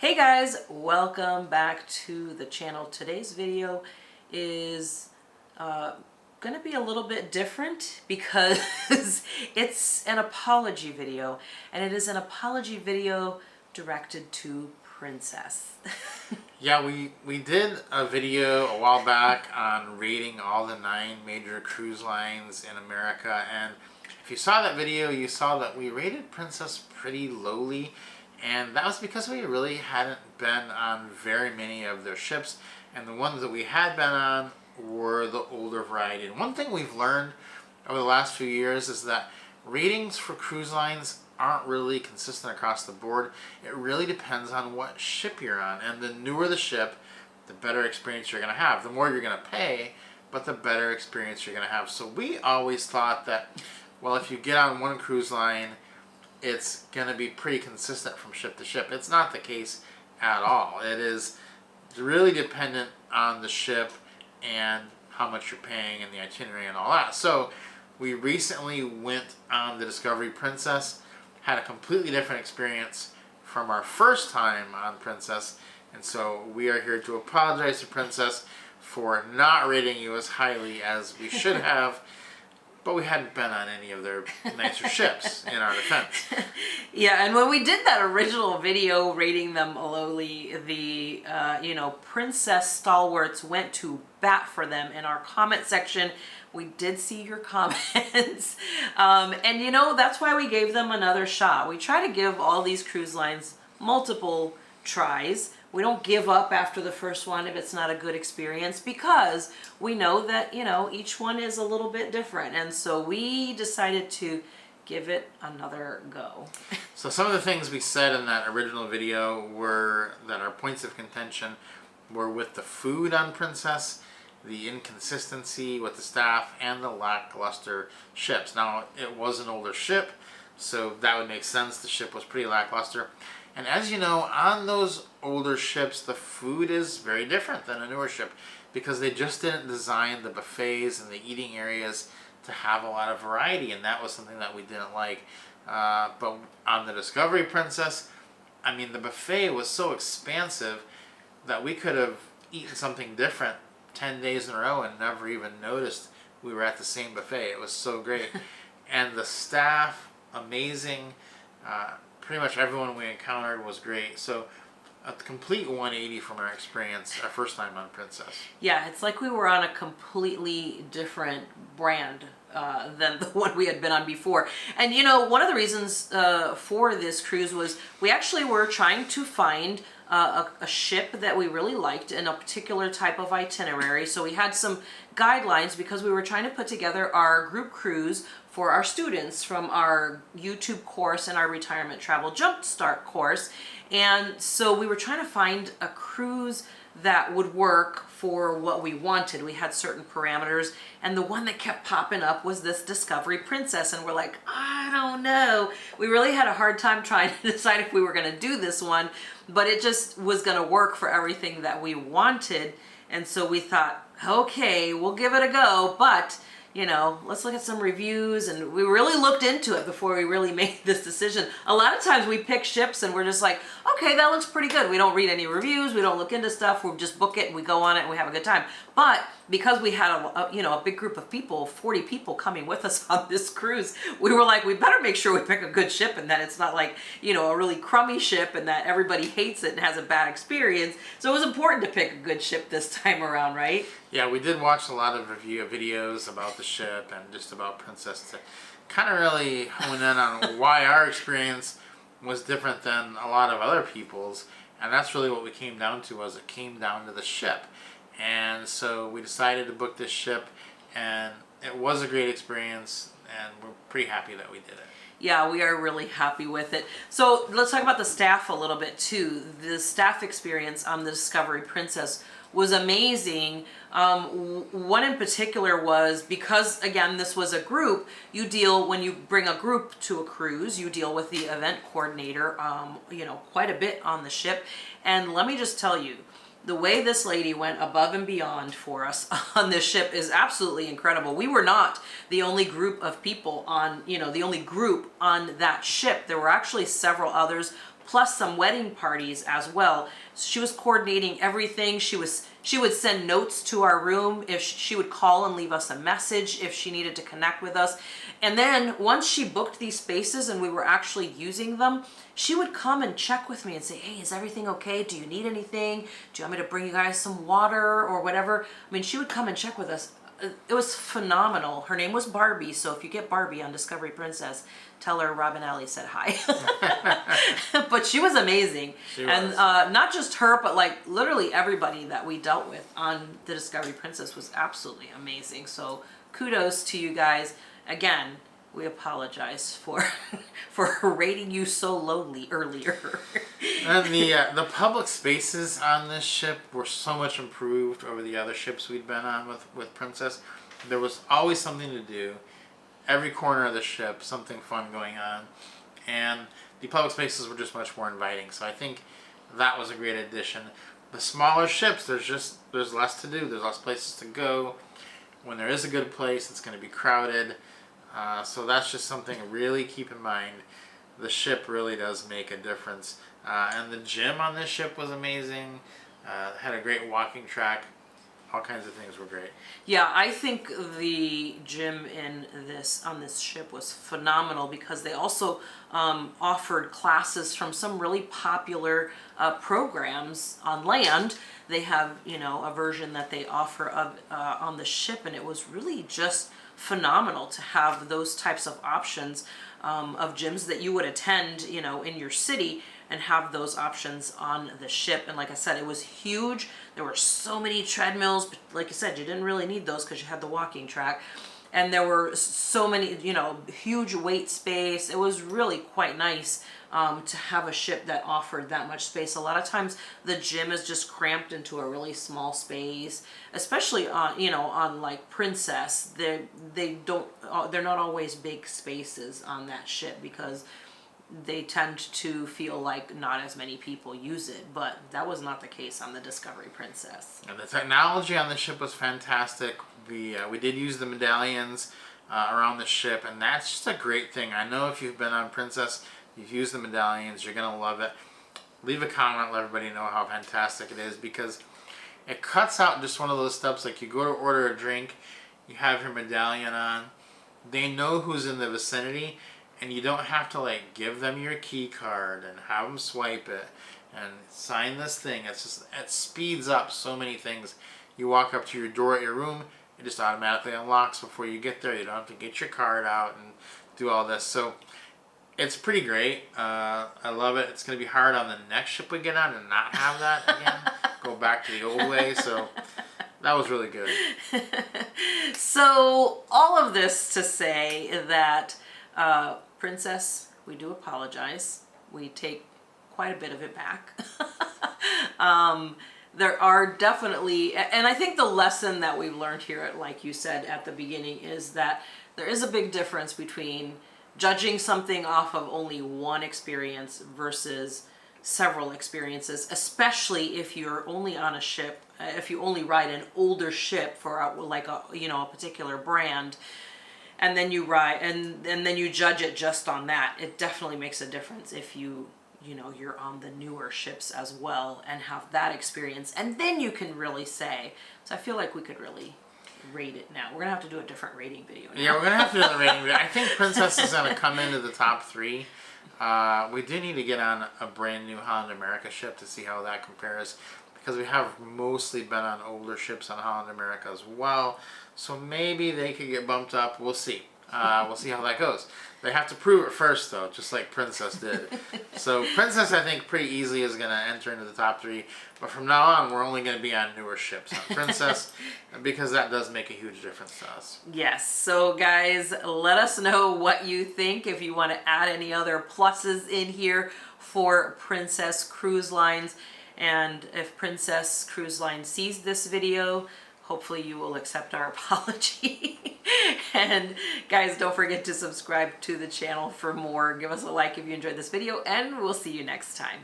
Hey guys, welcome back to the channel. Today's video is going to be a little bit different because it's an apology video, and it is an apology video directed to Princess. Yeah, we did a video a while back on rating all the 9 major cruise lines in America, and if you saw that video, you saw that we rated Princess pretty lowly, and that was because we really hadn't been on very many of their ships, and the ones that we had been on were the older variety. And one thing we've learned over the last few years is that ratings for cruise lines aren't really consistent across the board. It really depends on what ship you're on, and the newer the ship, the better experience you're going to have. The more you're going to pay, but the better experience you're going to have. So we always thought that, well, if you get on one cruise line, it's going to be pretty consistent from ship to ship. It's not the case at all. It is really dependent on the ship and how much you're paying and the itinerary and all that. So we recently went on the Discovery Princess, had a completely different experience from our first time on Princess, and so we are here to apologize to Princess for not rating you as highly as we should have, but we hadn't been on any of their nicer ships, in our defense. Yeah, and when we did that original video rating them lowly, the Princess stalwarts went to bat for them in our comment section. We did see your comments, and that's why we gave them another shot. We try to give all these cruise lines multiple tries. We don't give up after the first one if it's not a good experience, because we know that each one is a little bit different, and so we decided to give it another go. So some of the things we said in that original video were that our points of contention were with the food on Princess, the inconsistency with the staff, and the lackluster ships. Now, it was an older ship, so that would make sense. The ship was pretty lackluster. And as you know, on those older ships, the food is very different than a newer ship, because they just didn't design the buffets and the eating areas to have a lot of variety, and that was something that we didn't like. But on the Discovery Princess, I mean, the buffet was so expansive that we could have eaten something different 10 days in a row and never even noticed we were at the same buffet. It was so great. And the staff, amazing. Pretty much everyone we encountered was great. So a complete 180 from our experience, our first time on Princess. Yeah, it's like we were on a completely different brand than the one we had been on before. And one of the reasons for this cruise was we actually were trying to find a ship that we really liked in a particular type of itinerary. So we had some guidelines because we were trying to put together our group cruise for our students from our YouTube course and our retirement travel jumpstart course. And so we were trying to find a cruise that would work for what we wanted. We had certain parameters, and the one that kept popping up was this Discovery Princess, and we're like, I don't know. We really had a hard time trying to decide if we were going to do this one, but it just was going to work for everything that we wanted. And so we thought, okay, we'll give it a go, but let's look at some reviews, and we really looked into it before we really made this decision. A lot of times we pick ships and we're just like, okay, that looks pretty good. We don't read any reviews, we don't look into stuff, we just book it and we go on it and we have a good time. But because we had a big group of people, 40 people coming with us on this cruise, we were like, we better make sure we pick a good ship, and that it's not like, a really crummy ship and that everybody hates it and has a bad experience. So it was important to pick a good ship this time around, right? Yeah, we did watch a lot of review videos about the ship and just about Princess to kind of really hone in on why our experience was different than a lot of other people's. And that's really what we came down to, was it came down to the ship. And so we decided to book this ship, and it was a great experience, and we're pretty happy that we did it. Yeah, we are really happy with it. So let's talk about the staff a little bit too. The staff experience on the Discovery Princess was amazing. One in particular was because, again, this was a group, when you bring a group to a cruise, you deal with the event coordinator, quite a bit on the ship. And let me just tell you, the way this lady went above and beyond for us on this ship is absolutely incredible. We were not the only group of people on, the only group on that ship. There were actually several others plus some wedding parties as well. She was coordinating everything. She would send notes to our room. If she would call and leave us a message if she needed to connect with us. And then once she booked these spaces and we were actually using them, she would come and check with me and say, hey, is everything okay? Do you need anything? Do you want me to bring you guys some water or whatever? I mean, she would come and check with us. It was phenomenal. Her name was Barbie, so if you get Barbie on Discovery Princess, tell her Robin Alley said hi. But she was amazing. Not just her, but like literally everybody that we dealt with on the Discovery Princess was absolutely amazing. So kudos to you guys. Again, we apologize for rating you so lowly earlier. And the public spaces on this ship were so much improved over the other ships we'd been on with Princess. There was always something to do. Every corner of the ship, something fun going on. And the public spaces were just much more inviting. So I think that was a great addition. The smaller ships, there's less to do. There's less places to go. When there is a good place, it's going to be crowded. So that's just something to really keep in mind. The ship really does make a difference. And the gym on this ship was amazing. Had a great walking track. All kinds of things were great. Yeah, I think the gym on this ship was phenomenal because they also offered classes from some really popular programs on land. They have, a version that they offer of on the ship, and it was really just phenomenal to have those types of options of gyms that you would attend, in your city, and have those options on the ship. And like I said, it was huge. There were so many treadmills, but like I said, you didn't really need those because you had the walking track. And there were so many, huge weight space. It was really quite nice to have a ship that offered that much space. A lot of times the gym is just cramped into a really small space, especially on like Princess. They're not always big spaces on that ship because they tend to feel like not as many people use it, but that was not the case on the Discovery Princess. And the technology on the ship was fantastic. We did use the medallions around the ship, and that's just a great thing. I know if you've been on Princess, you've used the medallions, you're going to love it. Leave a comment, let everybody know how fantastic it is, because it cuts out just one of those steps. Like you go to order a drink, you have your medallion on, they know who's in the vicinity, and you don't have to like give them your key card and have them swipe it and sign this thing. It speeds up so many things. You walk up to your door at your room, it just automatically unlocks before you get there. You don't have to get your card out and do all this. So it's pretty great. I love it. It's going to be hard on the next ship we get on to not have that again. Go back to the old way. So that was really good. So all of this to say that Princess, we do apologize. We take quite a bit of it back. There are definitely, and I think the lesson that we've learned here, like you said at the beginning, is that there is a big difference between judging something off of only one experience versus several experiences, especially if you're only on a ship, if you only ride an older ship for a particular brand, and then you ride and then you judge it just on that. It definitely makes a difference if you're on the newer ships as well and have that experience, and then you can really say. So I feel like we could really rate it now. We're gonna have to do a different rating video now. Yeah, we're gonna have to do the rating video. I think Princess is gonna come into the top 3. We do need to get on a brand new Holland America ship to see how that compares, because we have mostly been on older ships on Holland America as well. So maybe they could get bumped up. We'll see. We'll see how that goes. They have to prove it first, though, just like Princess did. So Princess, I think, pretty easily is going to enter into the top 3. But from now on, we're only going to be on newer ships on Princess, because that does make a huge difference to us. Yes. So, guys, let us know what you think. If you want to add any other pluses in here for Princess Cruise Lines. And if Princess Cruise Line sees this video, hopefully you will accept our apology. And guys, don't forget to subscribe to the channel for more. Give us a like if you enjoyed this video, and we'll see you next time.